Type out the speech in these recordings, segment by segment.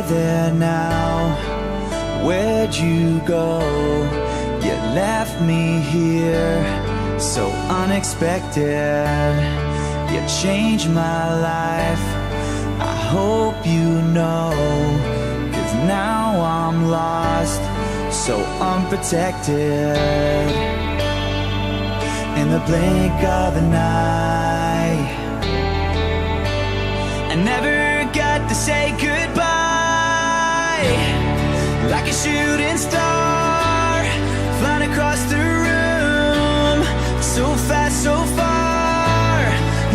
there now? Where'd you go? You left me here so unexpected. You changed my life, I hope you know. 'Cause now I'm lost, so unprotected. In the blink of an eye, I never got to say goodbye. Like a shooting star, flying across the room, so fast, so far.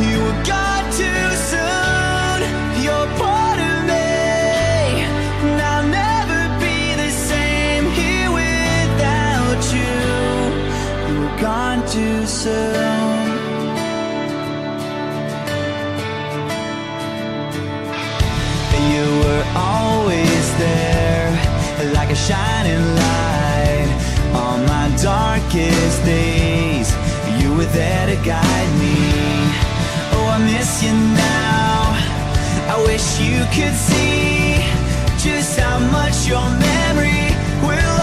You were gone too soon. You're part of me, and I'll never be the same here without you. You were gone too soon. You were always there, like a shining light. On my darkest days, you were there to guide me. Oh, I miss you now. I wish you could see just how much your memory will